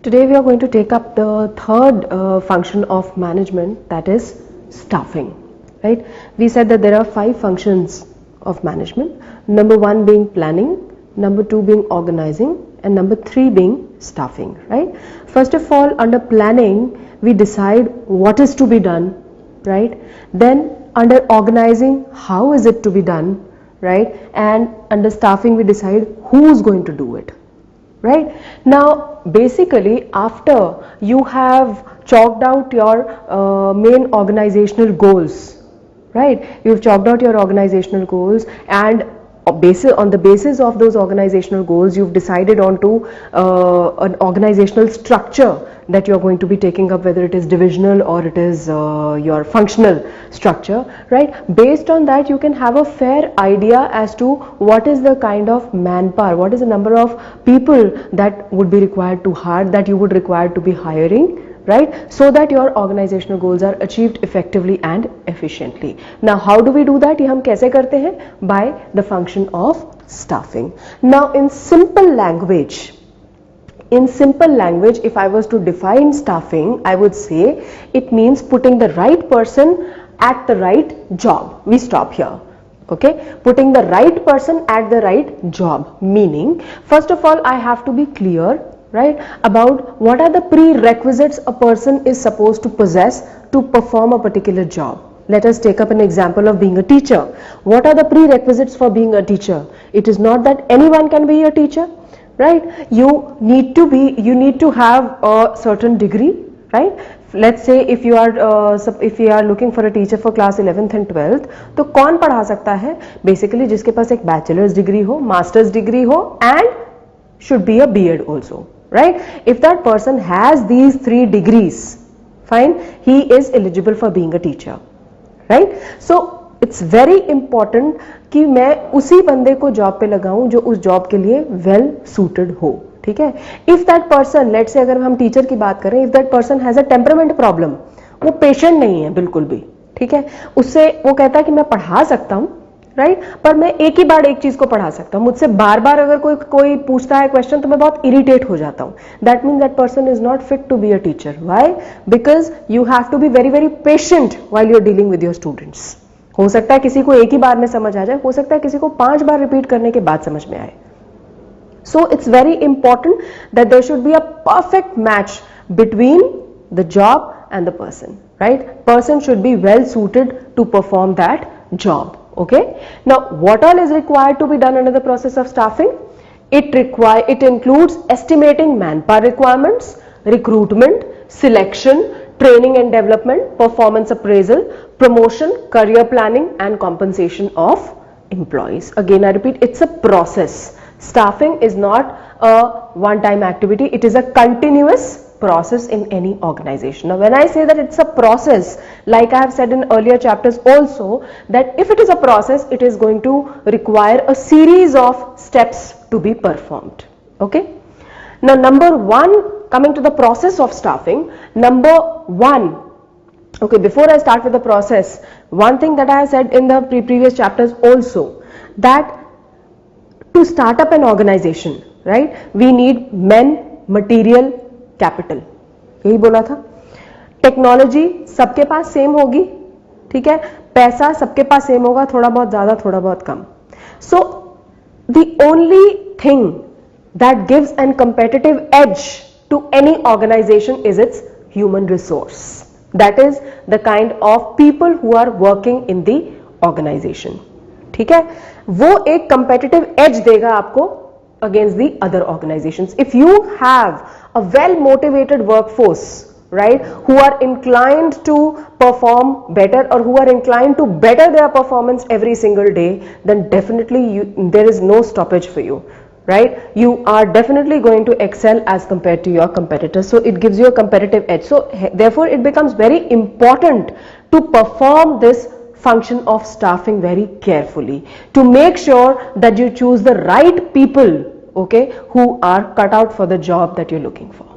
Today we are going to take up the third function of management, that is staffing, right? We said that there are 5 functions of management. Number 1 being planning, number 2 being organizing, and number 3 being staffing, right? First of all, under planning, we decide what is to be done, right? Then under organizing, how is it to be done, right? And under staffing, we decide who is going to do it. Right now, basically, after you have chalked out your main organizational goals, right? You've chalked out your organizational goals, and on the basis of those organizational goals, you've decided onto an organizational structure that you're going to be taking up, whether it is divisional or it is your functional structure, right? Based on that, you can have a fair idea as to what is the kind of manpower, what is the number of people that would be required to hire, that you would require to be hiring, right? So that your organizational goals are achieved effectively and efficiently. Now, how do we do that? ये हम कैसे करते हैं? By the function of staffing. Now, in simple language, if I was to define staffing, I would say it means putting the right person at the right job. We stop here. Okay, putting the right person at the right job, meaning first of all I have to be clear, right, about what are the prerequisites a person is supposed to possess to perform a particular job. Let us take up an example of being a teacher. What are the prerequisites for being a teacher? It is not that anyone can be a teacher, right? You need to have a certain degree, right? Let's say if you are looking for a teacher for class 11th and 12th, तो कौन पढ़ा सकता है? Basically जिसके पास एक bachelor's degree हो, master's degree हो, and should be a B.Ed also, right? If that person has these 3 degrees, fine, he is eligible for being a teacher, right? So it's very important कि मैं उसी बंदे को job पे लगाऊं जो उस जॉब के लिए वेल सूटेड हो, ठीक है? If that person, let's say अगर हम टीचर की बात करें, if that person has a temperament problem, वो पेशेंट नहीं है बिल्कुल भी, ठीक है? उससे वो कहता है कि मैं पढ़ा सकता हूं, राइट, पर मैं एक ही बार एक चीज को पढ़ा सकता हूं, मुझसे बार बार अगर कोई पूछता है क्वेश्चन तो मैं बहुत इरिटेट हो जाता हूं. That means that person is not fit to be a teacher. Why? Because you have to be very very patient while you are dealing with your students. हो सकता है किसी को एक ही बार में समझ आ जाए, हो सकता है किसी को 5 बार रिपीट करने के बाद समझ में आए. So it's very important that there should be a perfect match between the job and the person, right? Person should be well suited to perform that job. Okay. Now, what all is required to be done under the process of staffing? It includes estimating manpower requirements, recruitment, selection, training and development, performance appraisal, promotion, career planning, and compensation of employees. Again, I repeat, it's a process. Staffing is not a one-time activity, it is a continuous process in any organization. Now, when I say that it's a process, like I have said in earlier chapters also, that if it is a process, it is going to require a series of steps to be performed. Okay. Now, number 1, coming to the process of staffing, number 1, okay, before I start with the process, one thing that I have said in the previous chapters also, that to start up an organization, right, we need men, material, capital. यही बोला था. Technology सबके पास same होगी, ठीक है? पैसा सबके पास same होगा, थोड़ा बहुत ज्यादा, थोड़ा बहुत कम. So the only thing that gives an competitive edge to any organisation is its human resource. That is the kind of people who are working in the organisation, ठीक है? वो एक कंपेटिटिव एज देगा आपको against the other organizations. If you have a well motivated workforce, right, who are inclined to perform better or who are inclined to better their performance every single day, then definitely there is no stoppage for you, right? You are definitely going to excel as compared to your competitors. So it gives you a competitive edge. So therefore it becomes very important to perform this function of staffing very carefully, to make sure that you choose the right people, okay, who are cut out for the job that you're looking for.